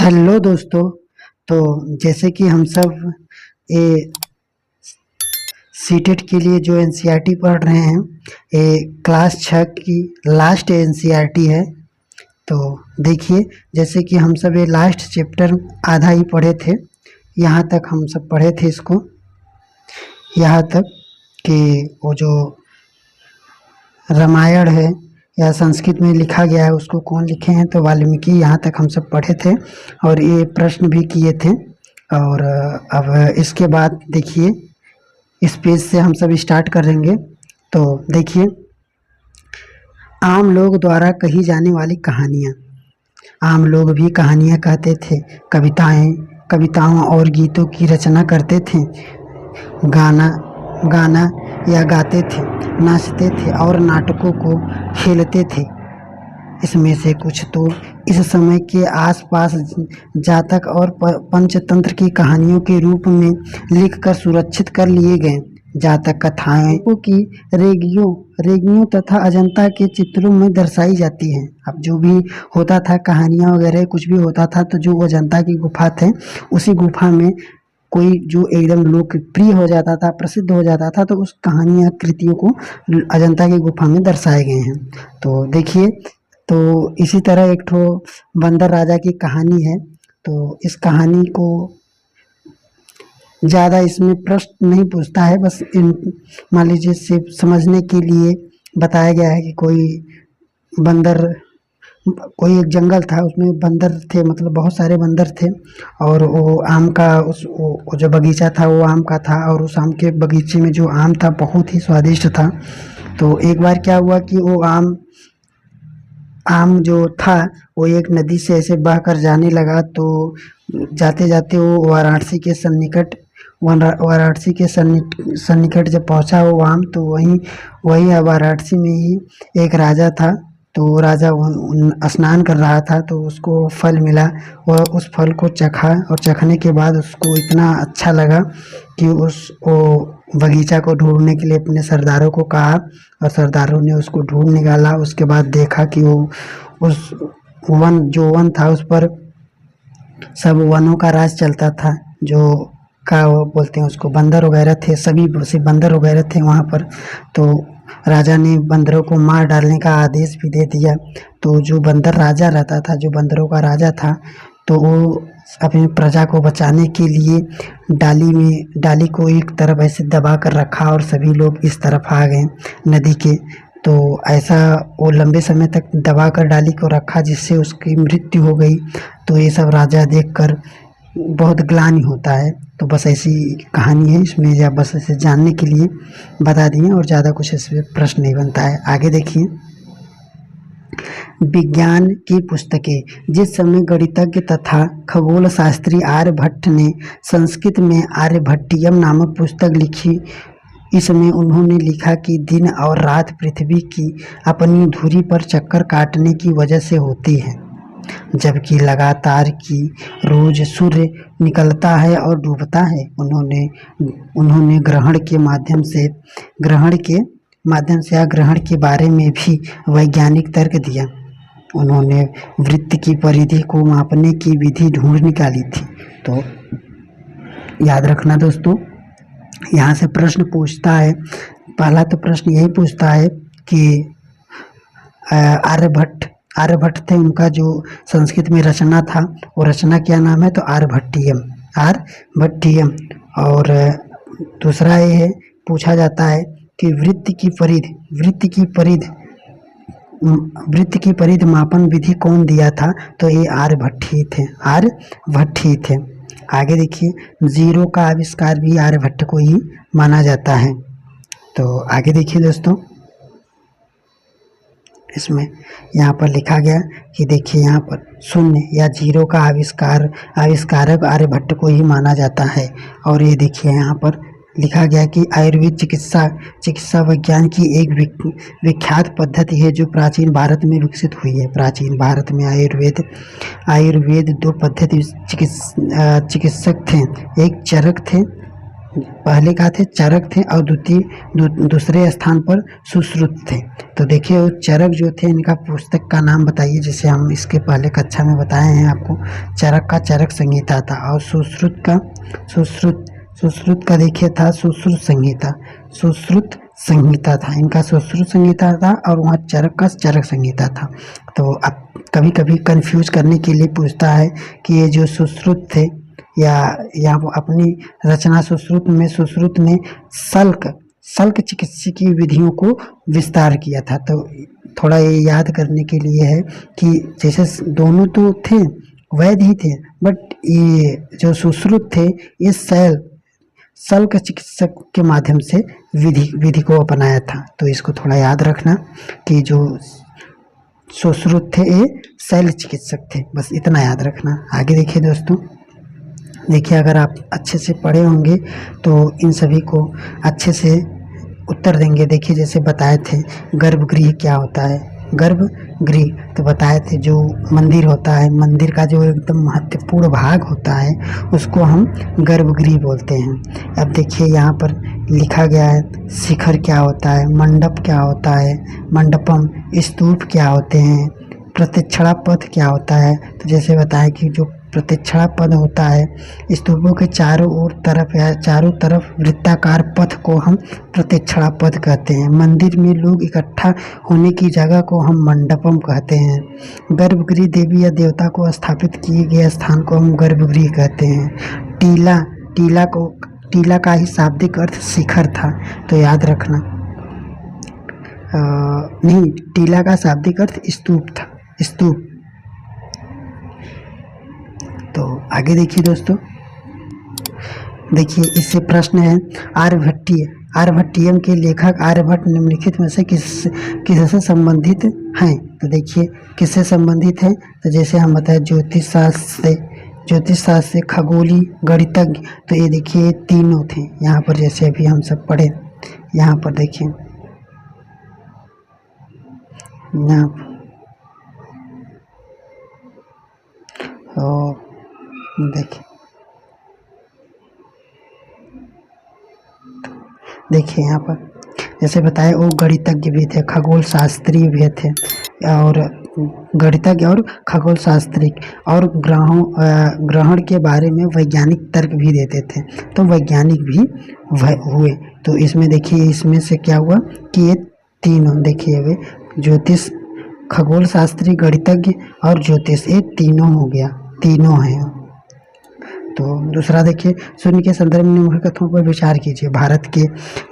Hello दोस्तों। तो जैसे कि हम सब ये सीटेट के लिए जो एनसीईआरटी पढ़ रहे हैं, ये क्लास 6 की लास्ट एनसीईआरटी है। तो देखिए, जैसे कि हम सब ये लास्ट चैप्टर आधा ही पढ़े थे। यहाँ तक हम सब पढ़े थे इसको, यहाँ तक कि वो जो रामायण है या संस्कृत में लिखा गया है उसको कौन लिखे हैं, तो वाल्मीकि। यहाँ तक हम सब पढ़े थे और ये प्रश्न भी किए थे। और अब इसके बाद देखिए, इस पेज से हम सब स्टार्ट करेंगे। तो देखिए, आम लोग द्वारा कही जाने वाली कहानियाँ। आम लोग भी कहानियाँ कहते थे, कविताओं और गीतों की रचना करते थे, गाना गाना या गाते थे, नाचते थे और नाटकों को खेलते थे। इसमें से कुछ तो इस समय के आसपास जातक और पंचतंत्र की कहानियों के रूप में लिखकर सुरक्षित कर लिए गए। जातक कथाएं की रेगियों तथा अजंता के चित्रों में दर्शाई जाती हैं। अब जो भी होता था, कहानियाँ वगैरह कुछ भी होता था, तो जो अजंता की गुफा थे, उसी गुफा में कोई जो एकदम लोकप्रिय हो जाता था, प्रसिद्ध हो जाता था, तो उस कहानी या कृतियों को अजंता की गुफा में दर्शाए गए हैं। तो देखिए, तो इसी तरह एक ठो बंदर राजा की कहानी है। तो इस कहानी को ज़्यादा इसमें प्रश्न नहीं पूछता है, बस मान लीजिए सिर्फ समझने के लिए बताया गया है कि कोई एक जंगल था, उसमें बंदर थे, मतलब बहुत सारे बंदर थे। और वो आम का वो जो बगीचा था वो आम का था, और उस आम के बगीचे में जो आम था बहुत ही स्वादिष्ट था। तो एक बार क्या हुआ कि वो आम जो था वो एक नदी से ऐसे बहकर जाने लगा। तो जाते जाते वो वाराणसी के सन्निकट जब पहुंचा वो आम, तो वही वाराणसी में ही एक राजा था। तो राजा स्नान कर रहा था, तो उसको फल मिला। वह उस फल को चखा और चखने के बाद उसको इतना अच्छा लगा कि वो बगीचा को ढूंढने के लिए अपने सरदारों को कहा, और सरदारों ने उसको ढूंढ निकाला। उसके बाद देखा कि वो उस वन था, उस पर सब वनों का राज चलता था। जो का वो बोलते हैं उसको, बंदर वगैरह थे, सभी सिर्फ बंदर वगैरह थे वहाँ पर। तो राजा ने बंदरों को मार डालने का आदेश भी दे दिया। तो जो बंदर राजा रहता था, जो बंदरों का राजा था, तो वो अपनी प्रजा को बचाने के लिए डाली को एक तरफ ऐसे दबा कर रखा, और सभी लोग इस तरफ आ गए नदी के। तो ऐसा वो लंबे समय तक दबा कर डाली को रखा, जिससे उसकी मृत्यु हो गई। तो ये सब राजा देखकर बहुत ग्लानि होता है। तो बस ऐसी कहानी है इसमें, या बस ऐसे जानने के लिए बता दिए, और ज़्यादा कुछ इसमें प्रश्न नहीं बनता है। आगे देखिए, विज्ञान की पुस्तकें। जिस समय गणितज्ञ तथा खगोल शास्त्री आर्यभट्ट ने संस्कृत में आर्यभट्टियम नामक पुस्तक लिखी, इसमें उन्होंने लिखा कि दिन और रात पृथ्वी की अपनी धुरी पर चक्कर काटने की वजह से होती है, जबकि लगातार की रोज सूर्य निकलता है और डूबता है। उन्होंने ग्रहण के माध्यम से या ग्रहण के बारे में भी वैज्ञानिक तर्क दिया। उन्होंने वृत्त की परिधि को मापने की विधि ढूंढ निकाली थी। तो याद रखना दोस्तों, यहाँ से प्रश्न पूछता है। पहला तो प्रश्न यही पूछता है कि आर्यभट्ट थे, उनका जो संस्कृत में रचना था वो रचना क्या नाम है, तो आर्यभट्टियम। और दूसरा ये है, पूछा जाता है कि वृत्त की परिधि मापन विधि कौन दिया था, तो ये आर्यभट्ट ही थे। आगे देखिए, जीरो का आविष्कार भी आर्यभट्ट को ही माना जाता है। तो आगे देखिए दोस्तों, इसमें यहाँ पर लिखा गया कि देखिए, यहाँ पर शून्य या जीरो का आविष्कारक आर्यभट्ट को ही माना जाता है। और ये देखिए, यहाँ पर लिखा गया कि आयुर्वेद चिकित्सा विज्ञान की एक विख्यात पद्धति है जो प्राचीन भारत में विकसित हुई है। प्राचीन भारत में आयुर्वेद दो पद्धति चिकित्सक थे, एक चरक थे पहले का थे चरक थे और दूसरे स्थान पर सुश्रुत थे। तो देखिए वो चरक जो थे इनका पुस्तक का नाम बताइए, जिसे हम इसके पहले कक्षा में बताए हैं आपको। चरक का चरक संहिता था और सुश्रुत का देखिए था सुश्रुत संहिता था। इनका सुश्रुत संहिता था और वहाँ चरक का चरक संहिता था। तो अब कभी कभी कंफ्यूज करने के लिए पूछता है कि ये जो सुश्रुत थे या वो अपनी रचना सुश्रुत ने शल्क चिकित्सकीय विधियों को विस्तार किया था। तो थोड़ा ये याद करने के लिए है कि जैसे दोनों तो थे वैद्य ही थे, बट ये जो सुश्रुत थे ये शल्क चिकित्सक के माध्यम से विधि को अपनाया था। तो इसको थोड़ा याद रखना कि जो सुश्रुत थे ये शल्य चिकित्सक थे, बस इतना याद रखना। आगे देखिए दोस्तों, देखिए अगर आप अच्छे से पढ़े होंगे तो इन सभी को अच्छे से उत्तर देंगे। देखिए जैसे बताए थे गर्भगृह क्या होता है, गर्भगृह तो बताए थे जो मंदिर होता है, मंदिर का जो एकदम महत्वपूर्ण भाग होता है उसको हम गर्भगृह बोलते हैं। अब देखिए यहाँ पर लिखा गया है शिखर क्या होता है, मंडप क्या होता है, मंडपम, स्तूप क्या होते हैं, प्रदक्षिणा पथ क्या होता है। तो जैसे बताएं कि जो प्रदक्षिणा पथ होता है स्तूपों के चारों तरफ वृत्ताकार पथ को हम प्रदक्षिणा पथ कहते हैं। मंदिर में लोग इकट्ठा होने की जगह को हम मंडपम कहते हैं। गर्भगृह देवी या देवता को स्थापित किए गए स्थान को हम गर्भगृह कहते हैं। टीला का ही शाब्दिक अर्थ शिखर था, तो याद रखना। नहीं, टीला का शाब्दिक अर्थ स्तूप था, स्तूप। तो आगे देखिए दोस्तों, देखिए इससे प्रश्न है आर्यभट्टियम के लेखक आर्यभट्ट निम्नलिखित में से किससे संबंधित हैं। तो देखिए किससे संबंधित है, तो जैसे हम बताएं ज्योतिष शास्त्र से खगोली, गणितज्ञ। तो ये देखिए तीनों थे यहाँ पर, जैसे अभी हम सब पढ़े। यहाँ पर देखिए, यहाँ देखिए यहाँ पर जैसे बताए वो गणितज्ञ भी थे, खगोल शास्त्री भी थे, और गणितज्ञ और खगोल शास्त्री, और ग्रहण के बारे में वैज्ञानिक तर्क भी देते थे। तो वैज्ञानिक भी हुए। तो इसमें देखिए इसमें से क्या हुआ कि ये तीनों देखिए वे ज्योतिष, खगोल शास्त्री, गणितज्ञ और ज्योतिष, ये तीनों हो गया, तीनों हैं। तो दूसरा देखिए शून्य के संदर्भ में निम्नलिखित कथनों पर विचार कीजिए। भारत के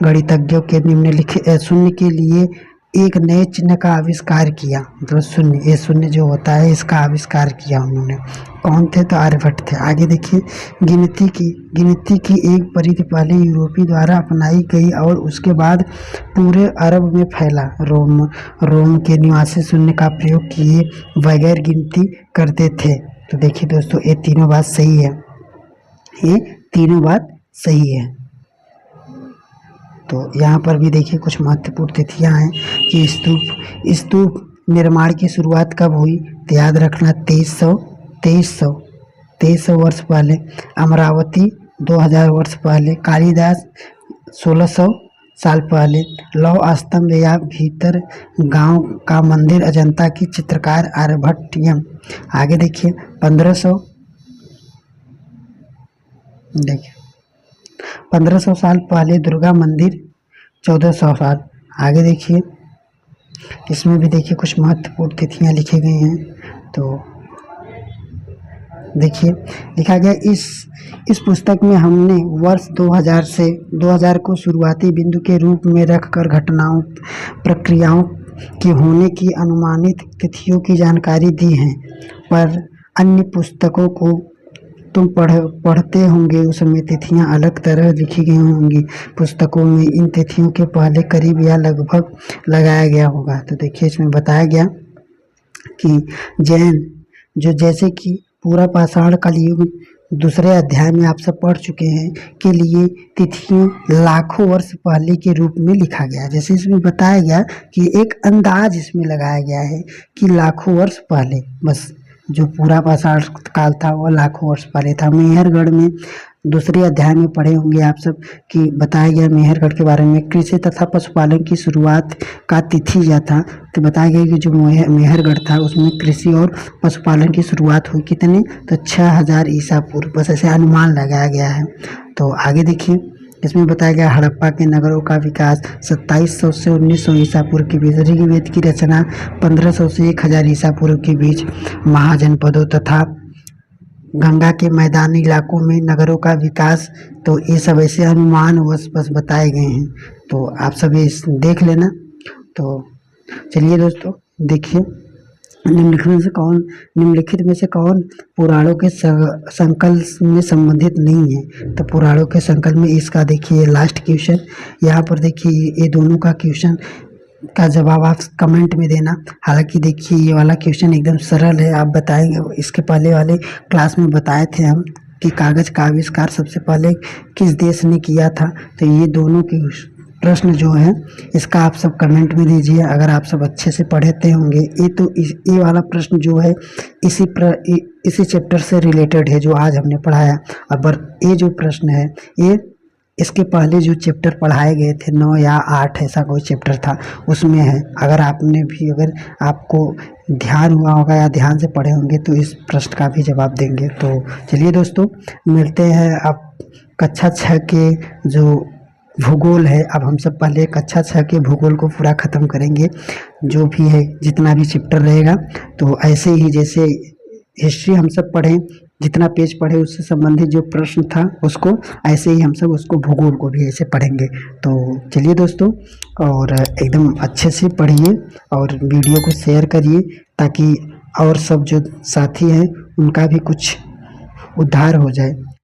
गणितज्ञों के निम्नलिखित शून्य के लिए एक नए चिन्ह का आविष्कार किया। मतलब शून्य, ये शून्य जो होता है इसका आविष्कार किया उन्होंने। कौन थे, तो आर्यभट्ट थे। आगे देखिए गिनती की एक परिधि पहले यूरोपी द्वारा अपनाई गई और उसके बाद पूरे अरब में फैला। रोम के निवासी शून्य का प्रयोग किए बगैर गिनती करते थे। तो देखिए दोस्तों ये तीनों बात सही है, ये तीनों बात सही है। तो यहाँ पर भी देखिए कुछ महत्वपूर्ण तिथियाँ हैं कि स्तूप निर्माण की शुरुआत कब हुई, तो याद रखना 2300 वर्ष पहले, अमरावती 2000 वर्ष पहले, कालिदास 1600 साल पहले, लौह स्तंभ या भीतर गांव का मंदिर अजंता की चित्रकार आर्यभट्टियम। आगे देखिए 1500 साल पहले दुर्गा मंदिर, 1400 साल। आगे देखिए इसमें भी देखिए कुछ महत्वपूर्ण तिथियां लिखी गई हैं। तो देखिए लिखा गया इस पुस्तक में हमने वर्ष 2000 को शुरुआती बिंदु के रूप में रखकर घटनाओं, प्रक्रियाओं के होने की अनुमानित तिथियों की जानकारी दी है। पर अन्य पुस्तकों को तुम पढ़ते होंगे उसमें तिथियां अलग तरह लिखी गई होंगी। पुस्तकों में इन तिथियों के पहले करीब या लगभग लगाया गया होगा। तो देखिए इसमें बताया गया कि जैन, जो जैसे कि पूरा पाषाण कलयुग दूसरे अध्याय में आप सब पढ़ चुके हैं, के लिए तिथियों लाखों वर्ष पहले के रूप में लिखा गया। जैसे इसमें बताया गया कि एक अंदाज इसमें लगाया गया है कि लाखों वर्ष पहले, बस जो पूरा पाषाण काल था वो लाखों वर्ष पहले था। मेहरगढ़ में दूसरे अध्याय में पढ़े होंगे आप सब कि बताया गया मेहरगढ़ के बारे में। कृषि तथा पशुपालन की शुरुआत का तिथि क्या था, तो बताया गया कि जो मेहरगढ़ था उसमें कृषि और पशुपालन की शुरुआत हुई कितने, तो 6000 ईसा पूर्व, बस ऐसे अनुमान लगाया गया है। तो आगे देखिए, इसमें बताया गया हड़प्पा के नगरों का विकास 2700 से 1900 ईसा पूर्व के बीच, ऋग्वेद की रचना 1500 से 1000 ईसा पूर्व के बीच, महाजनपदों तथा गंगा के मैदानी इलाकों में नगरों का विकास, तो ये सब ऐसे अनुमान बस बताए गए हैं। तो आप सब ये देख लेना। तो चलिए दोस्तों देखिए, निम्नलिखित में से कौन पुराणों के संकल्प में संबंधित नहीं है, तो पुराणों के संकल्प में इसका देखिए लास्ट क्वेश्चन यहाँ पर देखिए, ये दोनों का क्वेश्चन का जवाब आप कमेंट में देना। हालांकि देखिए ये वाला क्वेश्चन एकदम सरल है, आप बताएंगे, इसके पहले वाले क्लास में बताए थे हम कि कागज का आविष्कार सबसे पहले किस देश ने किया था। तो ये दोनों के प्रश्न जो है इसका आप सब कमेंट में दीजिए, अगर आप सब अच्छे से पढ़ते होंगे। ये वाला प्रश्न जो है इसी चैप्टर से रिलेटेड है जो आज हमने पढ़ाया। अब ये जो प्रश्न है ये इसके पहले जो चैप्टर पढ़ाए गए थे 9 या 8 ऐसा कोई चैप्टर था उसमें है। अगर आपको ध्यान हुआ होगा या ध्यान से पढ़े होंगे तो इस प्रश्न का भी जवाब देंगे। तो चलिए दोस्तों मिलते हैं। अब कक्षा 6 के जो भूगोल है, अब हम सब पहले कक्षा 6 के भूगोल को पूरा ख़त्म करेंगे, जो भी है जितना भी चैप्टर रहेगा। तो ऐसे ही जैसे हिस्ट्री हम सब पढ़ें, जितना पेज पढ़े उससे संबंधित जो प्रश्न था उसको, ऐसे ही हम सब उसको भूगोल को भी ऐसे पढ़ेंगे। तो चलिए दोस्तों, और एकदम अच्छे से पढ़िए और वीडियो को शेयर करिए ताकि और सब जो साथी हैं उनका भी कुछ उद्धार हो जाए।